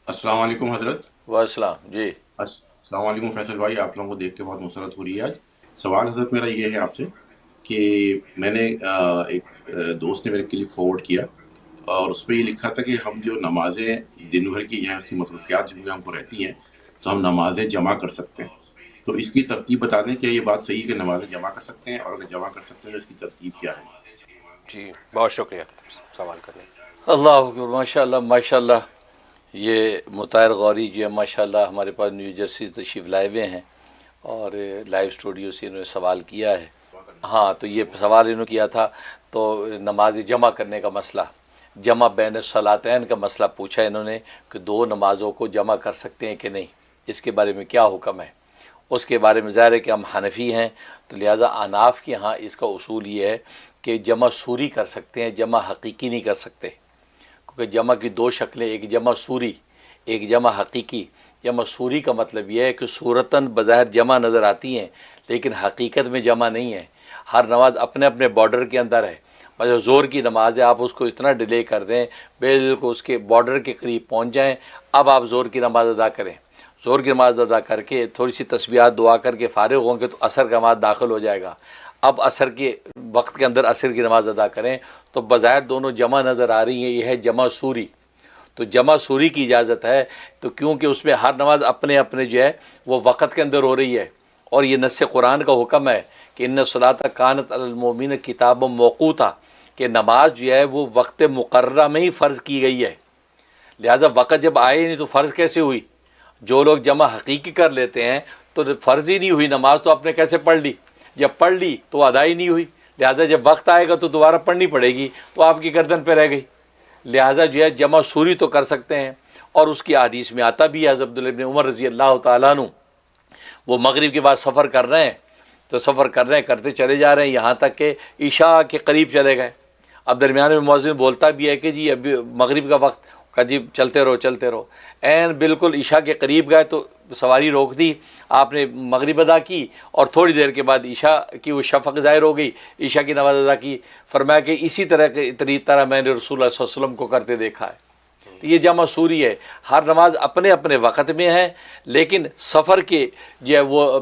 السلام علیکم حضرت۔ والسلام جی۔ السلام علیکم فیصل بھائی، آپ لوگوں کو دیکھ کے بہت مسرت ہو رہی ہے آج۔ سوال حضرت میرا یہ ہے آپ سے کہ میں نے ایک دوست نے میرے کلپ فارورڈ کیا، اور اس پہ یہ لکھا تھا کہ ہم جو نمازیں دن بھر کی ہیں، اس کی مصروفیات جو ہم کو رہتی ہیں، تو ہم نمازیں جمع کر سکتے ہیں۔ تو اس کی ترتیب بتا دیں، کیا یہ بات صحیح ہے کہ نمازیں جمع کر سکتے ہیں، اور اگر جمع کر سکتے ہیں تو اس کی ترتیب کیا ہے؟ جی بہت شکریہ سوال کرنے کا۔ اللہ اکبر، ماشاء اللہ ماشاء اللہ۔ یہ مطہر غوری جو ہے ماشاء اللہ ہمارے پاس نیو جرسی تشریف لائے ہوئے ہیں، اور لائیو اسٹوڈیو سے انہوں نے سوال کیا ہے۔ ہاں، تو یہ سوال انہوں نے کیا تھا، تو نماز جمع کرنے کا مسئلہ، جمع بین الصلاتین کا مسئلہ پوچھا انہوں نے کہ دو نمازوں کو جمع کر سکتے ہیں کہ نہیں، اس کے بارے میں کیا حکم ہے۔ اس کے بارے میں ظاہر ہے کہ ہم حنفی ہیں، تو لہٰذا احناف کے ہاں اس کا اصول یہ ہے کہ جمع صوری کر سکتے ہیں، جمع حقیقی نہیں کر سکتے، کیونکہ جمع کی دو شکلیں، ایک جمع صوری، ایک جمع حقیقی۔ جمع صوری کا مطلب یہ ہے کہ صورتاً بظاہر جمع نظر آتی ہیں لیکن حقیقت میں جمع نہیں ہے۔ ہر نماز اپنے اپنے بارڈر کے اندر ہے۔ مثلا زور کی نماز ہے، آپ اس کو اتنا ڈیلے کر دیں بالکل اس کے بارڈر کے قریب پہنچ جائیں، اب آپ زور کی نماز ادا کریں، زور کی نماز ادا کر کے تھوڑی سی تسبیحات دعا کر کے فارغ ہوں گے تو عصر کا نماز داخل ہو جائے گا۔ اب عصر کے وقت کے اندر عصر کی نماز ادا کریں تو بظاہر دونوں جمع نظر آ رہی ہیں، یہ ہے جمع صوری۔ تو جمع صوری کی اجازت ہے، تو کیونکہ اس میں ہر نماز اپنے اپنے جو ہے وہ وقت کے اندر ہو رہی ہے، اور یہ نص قرآن کا حکم ہے کہ ان الصلاۃ کانت علی المؤمنین کتابا موقوتا، کہ نماز جو ہے وہ وقت مقررہ میں ہی فرض کی گئی ہے۔ لہذا وقت جب آئے نہیں تو فرض کیسے ہوئی؟ جو لوگ جمع حقیقی کر لیتے ہیں تو فرض ہی نہیں ہوئی نماز، تو آپ نے کیسے پڑھ لی؟ جب پڑھ لی تو ادا ہی نہیں ہوئی، لہذا جب وقت آئے گا تو دوبارہ پڑھنی پڑے گی، تو آپ کی گردن پہ رہ گئی۔ لہذا جو ہے جمع سوری تو کر سکتے ہیں، اور اس کی حدیث میں آتا بھی ہے، حضرت عبداللہ ابن عمر رضی اللہ تعالیٰ عنہ وہ مغرب کے بعد سفر کر رہے ہیں، تو سفر کر رہے ہیں، کرتے چلے جا رہے ہیں یہاں تک کہ عشاء کے قریب چلے گئے۔ اب درمیان میں مؤذن بولتا بھی ہے کہ جی ابھی مغرب کا وقت، کہ جی چلتے رہو چلتے رہو۔ عین بالکل عشاء کے قریب گئے تو سواری روک دی، آپ نے مغرب ادا کی، اور تھوڑی دیر کے بعد عشاء کی وہ شفق ظاہر ہو گئی، عشاء کی نماز ادا کی۔ فرمایا کہ اسی طرح میں نے رسول اللہ صلی اللہ علیہ وسلم کو کرتے دیکھا ہے۔ تو یہ جمع سوری ہے، ہر نماز اپنے اپنے وقت میں ہے، لیکن سفر کے جو ہے وہ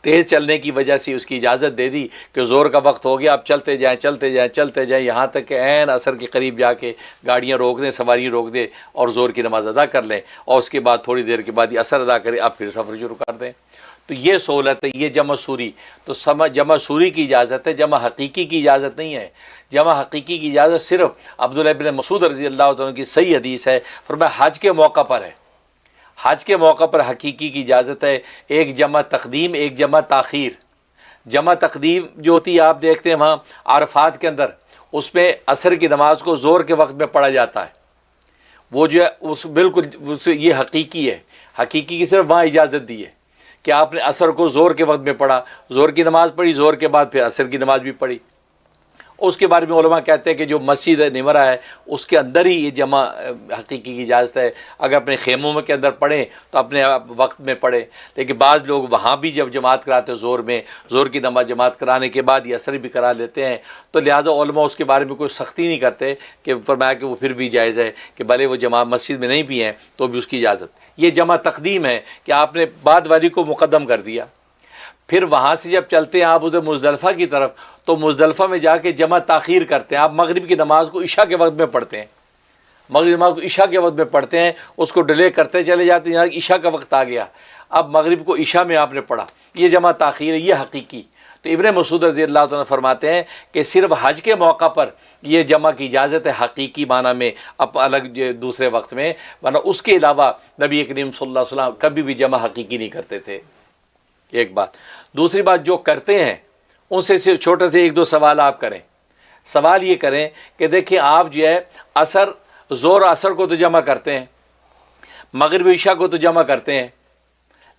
تیز چلنے کی وجہ سے اس کی اجازت دے دی کہ زور کا وقت ہو گیا، آپ چلتے جائیں چلتے جائیں چلتے جائیں، یہاں تک کہ عین عصر کے قریب جا کے گاڑیاں روک دیں، سواری روک دیں، اور زور کی نماز ادا کر لیں، اور اس کے بعد تھوڑی دیر کے بعد یہ عصر ادا کریں، آپ پھر سفر شروع کر دیں۔ تو یہ سہولت ہے، یہ جمع سوری۔ تو جمع سوری کی اجازت ہے، جمع حقیقی کی اجازت نہیں ہے۔ جمع حقیقی کی اجازت صرف عبداللہ ابن مسعود رضی اللہ عنہ کی صحیح حدیث ہے، فرمایا حج کے موقع پر ہے، حج کے موقع پر حقیقی کی اجازت ہے، ایک جمع تقدیم ایک جمع تاخیر۔ جمع تقدیم جو ہوتی ہے آپ دیکھتے ہیں وہاں عرفات کے اندر، اس میں عصر کی نماز کو زور کے وقت میں پڑھا جاتا ہے، وہ جو ہے اس بالکل یہ حقیقی ہے، حقیقی کی صرف وہاں اجازت دی ہے کہ آپ نے عصر کو زور کے وقت میں پڑھا، زور کی نماز پڑھی، زور کے بعد پھر عصر کی نماز بھی پڑھی۔ اس کے بارے میں علماء کہتے ہیں کہ جو مسجد نمرہ ہے اس کے اندر ہی یہ جمع حقیقی کی اجازت ہے، اگر اپنے خیموں میں کے اندر پڑھیں تو اپنے وقت میں پڑھیں، لیکن بعض لوگ وہاں بھی جب جماعت کراتے ہیں زور میں، زور کی نماز جماعت کرانے کے بعد یہ عصر بھی کرا لیتے ہیں، تو لہٰذا علماء اس کے بارے میں کوئی سختی نہیں کرتے، کہ فرمایا کہ وہ پھر بھی جائز ہے کہ بھلے وہ جماعت مسجد میں نہیں بھی ہیں تو بھی اس کی اجازت۔ یہ جمع تقدیم ہے کہ آپ نے بعد والی کو مقدم کر دیا۔ پھر وہاں سے جب چلتے ہیں آپ ادھر مزدلفہ کی طرف، تو مزدلفہ میں جا کے جمع تاخیر کرتے ہیں، آپ مغرب کی نماز کو عشاء کے وقت میں پڑھتے ہیں، مغرب نماز کو عشاء کے وقت میں پڑھتے ہیں، اس کو ڈیلے کرتے چلے جاتے ہیں، یہاں عشاء کا وقت آ گیا، اب مغرب کو عشاء میں آپ نے پڑھا، یہ جمع تاخیر ہے، یہ حقیقی۔ تو ابن مسعود رضی اللہ عنہ فرماتے ہیں کہ صرف حج کے موقع پر یہ جمع کی اجازت ہے حقیقی معنی میں، اب الگ دوسرے وقت میں، ورنہ اس کے علاوہ نبی کریم صلی اللہ علیہ وسلم کبھی بھی جمع حقیقی نہیں کرتے تھے۔ ایک بات۔ دوسری بات، جو کرتے ہیں ان سے صرف چھوٹے سے ایک دو سوال آپ کریں۔ سوال یہ کریں کہ دیکھیں آپ جو ہے عصر، زور عصر کو تو جمع کرتے ہیں، مغرب عشاء کو تو جمع کرتے ہیں،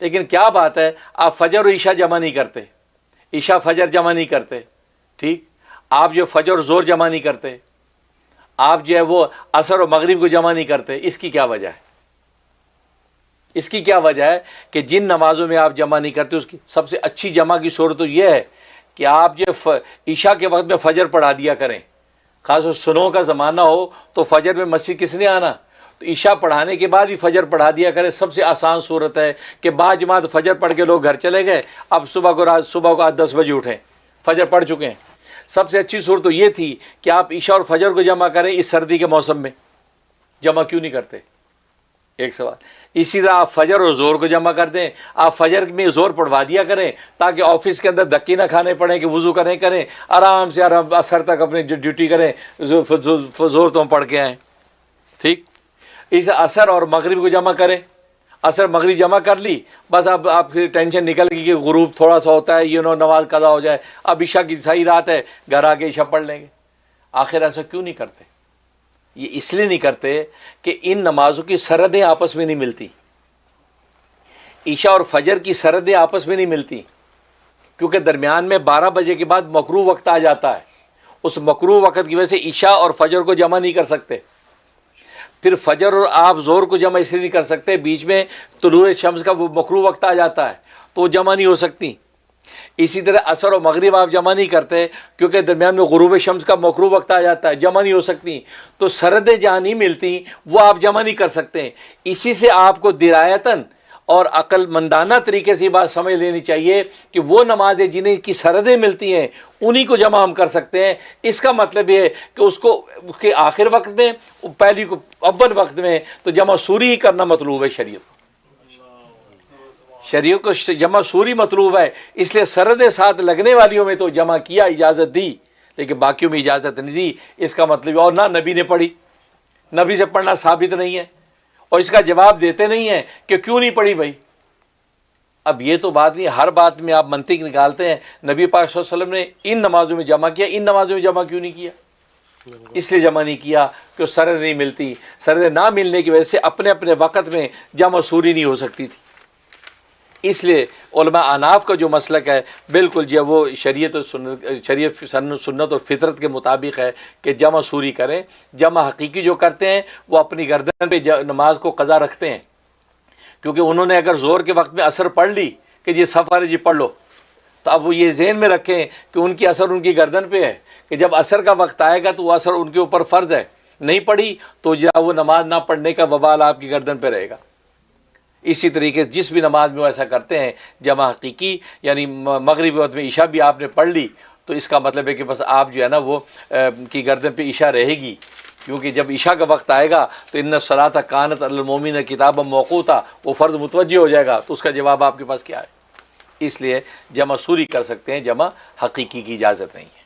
لیکن کیا بات ہے آپ فجر و عشاء جمع نہیں کرتے، عشاء فجر جمع نہیں کرتے، ٹھیک؟ آپ جو فجر و زور جمع نہیں کرتے، آپ جو ہے وہ عصر و مغرب کو جمع نہیں کرتے، اس کی کیا وجہ ہے؟ اس کی کیا وجہ ہے کہ جن نمازوں میں آپ جمع نہیں کرتے اس کی سب سے اچھی جمع کی صورت تو یہ ہے کہ آپ جو عشاء کے وقت میں فجر پڑھا دیا کریں، خاص سنوں کا زمانہ ہو تو فجر میں مسجد کس نے آنا، تو عشاء پڑھانے کے بعد ہی فجر پڑھا دیا کرے. سب سے آسان صورت ہے کہ بعض جماعت فجر پڑھ کے لوگ گھر چلے گئے, اب صبح کو 10 بجے اٹھیں, فجر پڑھ چکے ہیں. سب سے اچھی صورت تو یہ تھی کہ آپ عشاء اور فجر کو جمع کریں اس سردی کے موسم میں. جمع کیوں نہیں کرتے؟ ایک سوال. اسی طرح آپ فجر اور زور کو جمع کر دیں. آپ فجر میں زور پڑھوا دیا کریں تاکہ آفس کے اندر دھکے نہ کھانے پڑیں کہ وضو کریں آرام سے اثر تک اپنی ڈیوٹی کریں, زور تو ہم پڑھ کے آئیں. ٹھیک. اس عصر اور مغرب کو جمع کریں. عصر مغرب جمع کر لی, بس اب آپ کی ٹینشن نکل گئی کہ غروب تھوڑا سا ہوتا ہے, نماز قضا ہو جائے, اب عشاء کی صحیح رات ہے, گھر آ کے عشاء پڑھ لیں گے. آخر ایسا کیوں نہیں کرتے؟ یہ اس لیے نہیں کرتے کہ ان نمازوں کی سرحدیں آپس میں نہیں ملتی. عشاء اور فجر کی سرحدیں آپس میں نہیں ملتی کیونکہ درمیان میں 12 بجے کے بعد مکروہ وقت آ جاتا ہے. اس مکروہ وقت کی وجہ سے عشاء اور فجر کو جمع نہیں کر سکتے. پھر فجر اور آپ زور کو جمع اس لیے نہیں کر سکتے, بیچ میں طلوع شمس کا وہ مکروہ وقت آ جاتا ہے تو وہ جمع نہیں ہو سکتی. اسی طرح عصر و مغرب آپ جمع نہیں کرتے کیونکہ درمیان میں غروب شمس کا مکروہ وقت آ جاتا ہے, جمع نہیں ہو سکتی. تو سرحدیں جہاں نہیں ملتی وہ آپ جمع نہیں کر سکتے. اسی سے آپ کو درایتاً اور عقل مندانہ طریقے سے یہ بات سمجھ لینی چاہیے کہ وہ نمازیں جنہیں کی سرحدیں ملتی ہیں انہی کو جمع ہم کر سکتے ہیں. اس کا مطلب یہ ہے کہ اس کے آخر وقت میں, پہلی کو اول وقت میں تو جمع سوری ہی کرنا مطلوب ہے. شریعت کو جمع سوری مطلوب ہے, اس لیے سرحدیں ساتھ لگنے والیوں میں تو جمع کیا, اجازت دی, لیکن باقیوں میں اجازت نہیں دی. اس کا مطلب اور نہ نبی نے پڑھی, نبی سے پڑھنا ثابت نہیں ہے, اور اس کا جواب دیتے نہیں ہیں کہ کیوں نہیں پڑھی بھائی. اب یہ تو بات نہیں, ہر بات میں آپ منطق نکالتے ہیں. نبی پاک صلی اللہ علیہ وسلم نے ان نمازوں میں جمع کیا, ان نمازوں میں جمع کیوں نہیں کیا؟ اس لیے جمع نہیں کیا کہ سرحد نہیں ملتی. سرحد نہ ملنے کی وجہ سے اپنے اپنے وقت میں جمع سوری نہیں ہو سکتی تھی. اس لیے علماء احناف کا جو مسلک ہے بالکل جو وہ شریعت سنت اور فطرت کے مطابق ہے کہ جمع سوری کریں. جمع حقیقی جو کرتے ہیں وہ اپنی گردن پہ نماز کو قضا رکھتے ہیں, کیونکہ انہوں نے اگر زور کے وقت میں عصر پڑھ لی کہ جی سفر ہے جی پڑھ لو, تو اب وہ یہ ذہن میں رکھیں کہ ان کی اثر ان کی گردن پہ ہے کہ جب عصر کا وقت آئے گا تو وہ اثر ان کے اوپر فرض ہے. نہیں پڑھی تو وہ نماز نہ پڑھنے کا وبال آپ کی گردن پہ رہے گا. اسی طریقے سے جس بھی نماز میں وہ ایسا کرتے ہیں جمع حقیقی, یعنی مغربی وقت میں عشاء بھی آپ نے پڑھ لی تو اس کا مطلب ہے کہ بس آپ جو ہے نا وہ کی گردن پہ عشاء رہے گی, کیونکہ جب عشاء کا وقت آئے گا تو ان الصلاۃ کانت علی المؤمنین کتابا موقوتا, وہ فرض متوجہ ہو جائے گا. تو اس کا جواب آپ کے پاس کیا ہے؟ اس لیے جمع سوری کر سکتے ہیں, جمع حقیقی کی اجازت نہیں ہے.